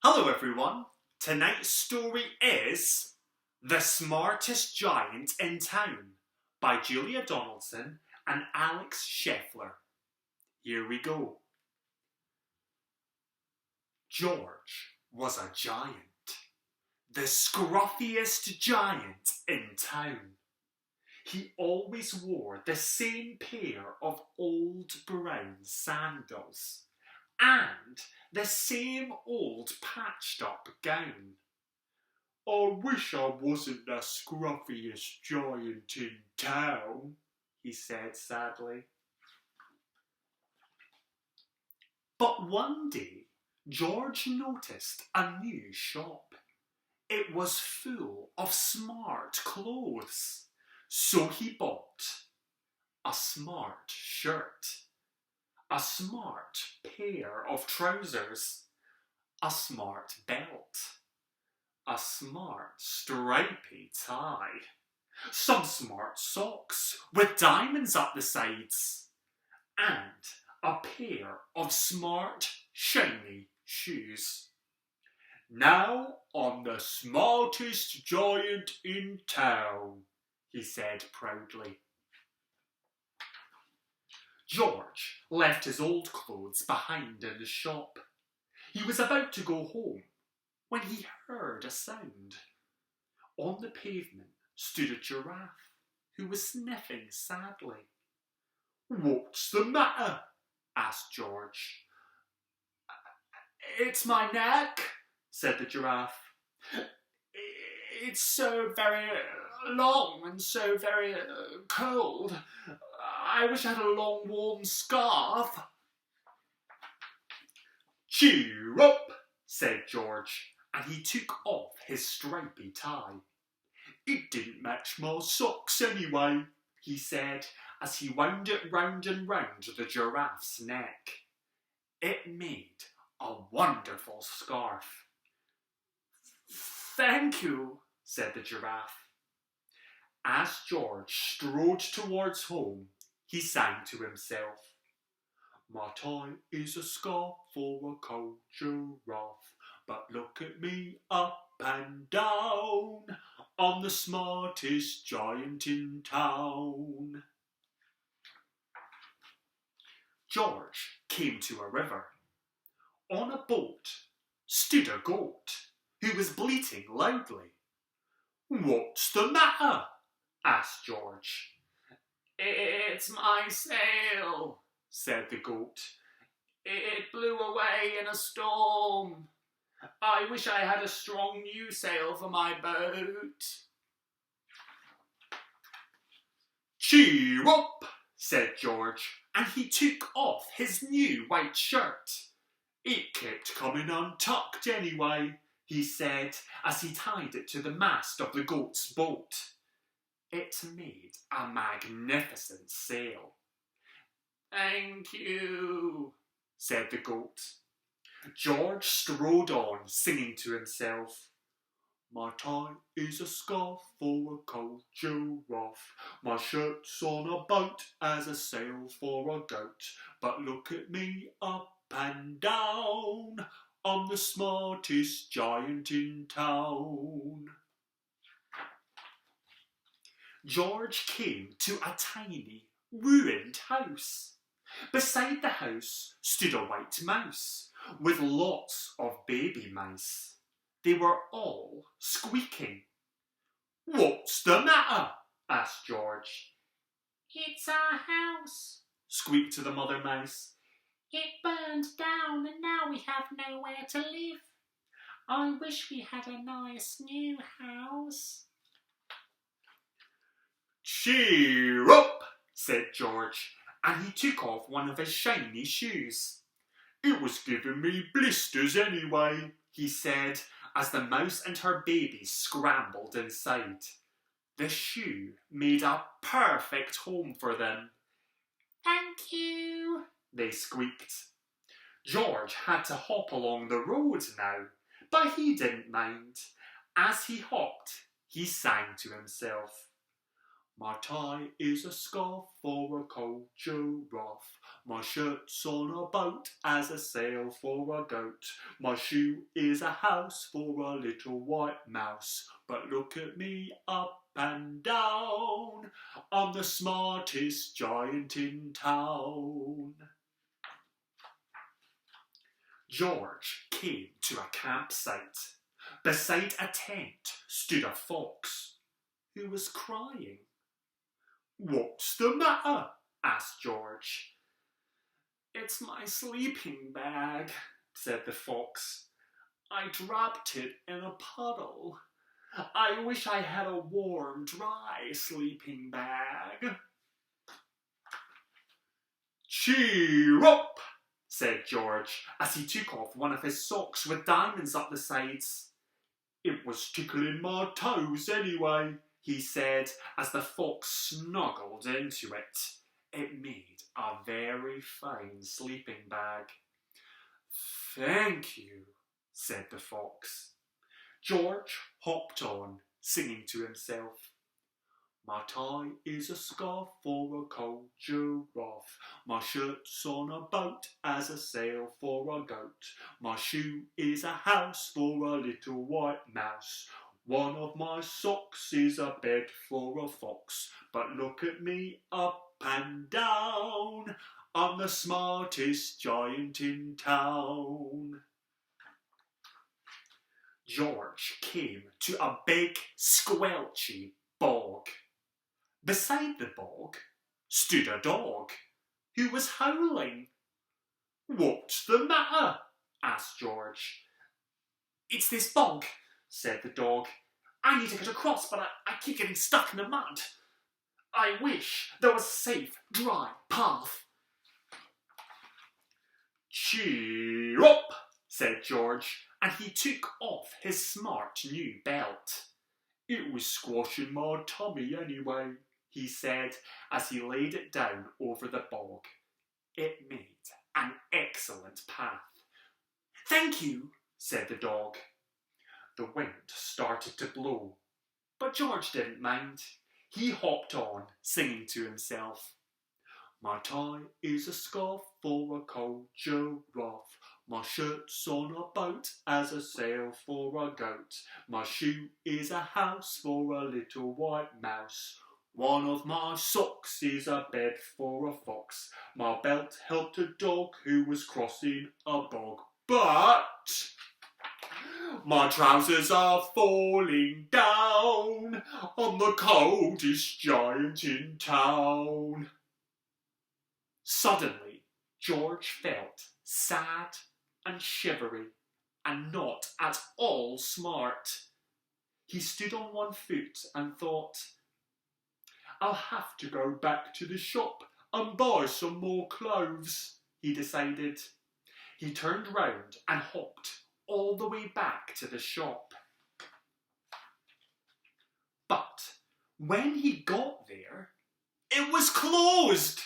Hello everyone, tonight's story is The Smartest Giant in Town by Julia Donaldson and Alex Scheffler. Here we go. George was a giant, the scruffiest giant in town. He always wore the same pair of old brown sandals and the same old patched up gown. I wish I wasn't the scruffiest giant in town, he said sadly. But one day, George noticed a new shop. It was full of smart clothes, so he bought a smart shirt, a smart pair of trousers, a smart belt, a smart stripy tie, some smart socks with diamonds up the sides, and a pair of smart shiny shoes. Now I'm the smartest giant in town, he said proudly. George left his old clothes behind in the shop. He was about to go home when he heard a sound. On the pavement stood a giraffe who was sniffing sadly. "What's the matter?" asked George. "It's my neck," said the giraffe. "It's so very long and so very cold. I wish I had a long warm scarf." "Cheer up," said George, and he took off his stripy tie. "It didn't match my socks anyway," he said, as he wound it round and round the giraffe's neck. It made a wonderful scarf. "Thank you," said the giraffe. As George strode towards home, he sang to himself. "My tie is a scarf for a cold giraffe, but look at me up and down. I'm the smartest giant in town." George came to a river. On a boat stood a goat who was bleating loudly. "What's the matter?" asked George. "It's my sail," said the goat. "It blew away in a storm. I wish I had a strong new sail for my boat." "Cheer up," said George, and he took off his new white shirt. "It kept coming untucked anyway," he said, as he tied it to the mast of the goat's boat. It made a magnificent sail. "Thank you," said the goat. George strode on, singing to himself. "My tie is a scarf for a cold giraffe. My shirt's on a boat as a sail for a goat. But look at me up and down. I'm the smartest giant in town." George came to a tiny, ruined house. Beside the house stood a white mouse with lots of baby mice. They were all squeaking. "What's the matter?" asked George. "It's our house," squeaked the mother mouse. "It burned down and now we have nowhere to live. I wish we had a nice new house." "Cheer up," said George, and he took off one of his shiny shoes. "It was giving me blisters anyway," he said, as the mouse and her baby scrambled inside. The shoe made a perfect home for them. "Thank you," they squeaked. George had to hop along the road now, but he didn't mind. As he hopped, he sang to himself. My tie is a scarf for a cold giraffe. My shirt's on a boat as a sail for a goat. My shoe is a house for a little white mouse. But look at me up and down. I'm the smartest giant in town. George came to a campsite. Beside a tent stood a fox who was crying. "What's the matter?" asked George. "It's my sleeping bag," said the fox. "I dropped it in a puddle. I wish I had a warm, dry sleeping bag." "Cheer up," said George, as he took off one of his socks with diamonds up the sides. "It was tickling my toes anyway," he said, as the fox snuggled into it. It made a very fine sleeping bag. "Thank you," said the fox. George hopped on, singing to himself. My tie is a scarf for a cold giraffe. My shirt's on a boat as a sail for a goat. My shoe is a house for a little white mouse. One of my socks is a bed for a fox. But look at me up and down. I'm the smartest giant in town. George came to a big, squelchy bog. Beside the bog stood a dog who was howling. "What's the matter?" asked George. "It's this bog," said the dog. "I need to get across, but I keep getting stuck in the mud. I wish there was a safe, dry path." "Cheer up," said George, and he took off his smart new belt. "It was squashing my tummy anyway," he said, as he laid it down over the bog. It made an excellent path. "Thank you," said the dog. The wind started to blow, but George didn't mind. He hopped on, singing to himself. My tie is a scarf for a cold giraffe. My shirt's on a boat as a sail for a goat. My shoe is a house for a little white mouse. One of my socks is a bed for a fox. My belt helped a dog who was crossing a bog. But my trousers are falling down. I'm the coldest giant in town. Suddenly, George felt sad and shivery and not at all smart. He stood on one foot and thought, "I'll have to go back to the shop and buy some more clothes," he decided. He turned round and hopped all the way back to the shop. But when he got there, it was closed.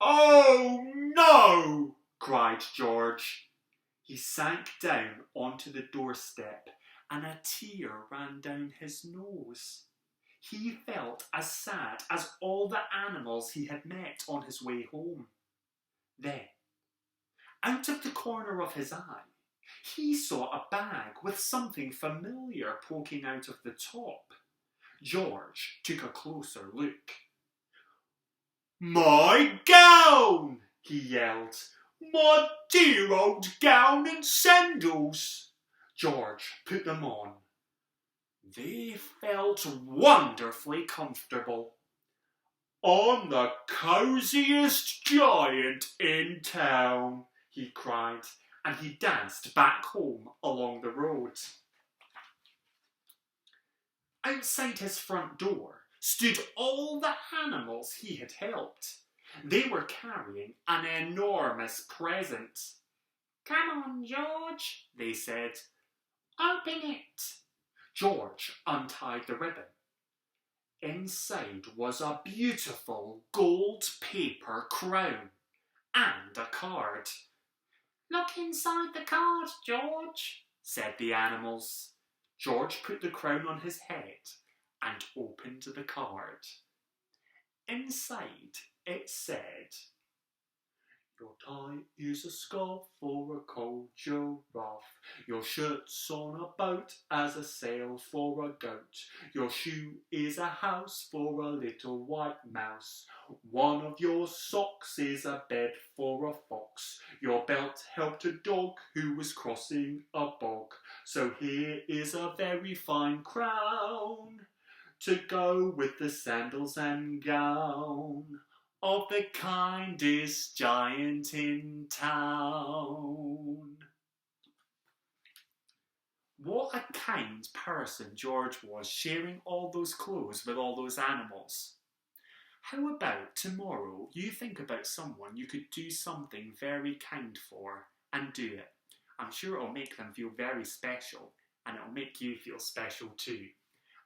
"Oh no!" cried George. He sank down onto the doorstep and a tear ran down his nose. He felt as sad as all the animals he had met on his way home. Then, out of the corner of his eye, he saw a bag with something familiar poking out of the top. George took a closer look. "My gown!" he yelled. "My dear old gown and sandals!" George put them on. They felt wonderfully comfortable. "I'm the cosiest giant in town," he cried, and he danced back home along the road. Outside his front door stood all the animals he had helped. They were carrying an enormous present. "Come on, George," they said. "Open it." George untied the ribbon. Inside was a beautiful gold paper crown and a card. "Look inside the card, George," said the animals. George put the crown on his head and opened the card. Inside it said, "Your tie is a skull for a cold giraffe. Your shirt's on a boat as a sail for a goat. Your shoe is a house for a little white mouse. One of your socks is a bed for a fox. Your belt helped a dog who was crossing a bog. So here is a very fine crown to go with the sandals and gown of the kindest giant in town." What a kind person George was, sharing all those clothes with all those animals. How about tomorrow you think about someone you could do something very kind for and do it. I'm sure it'll make them feel very special, and it'll make you feel special too.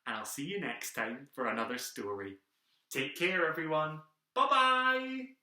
And I'll see you next time for another story. Take care, everyone. Bye-bye.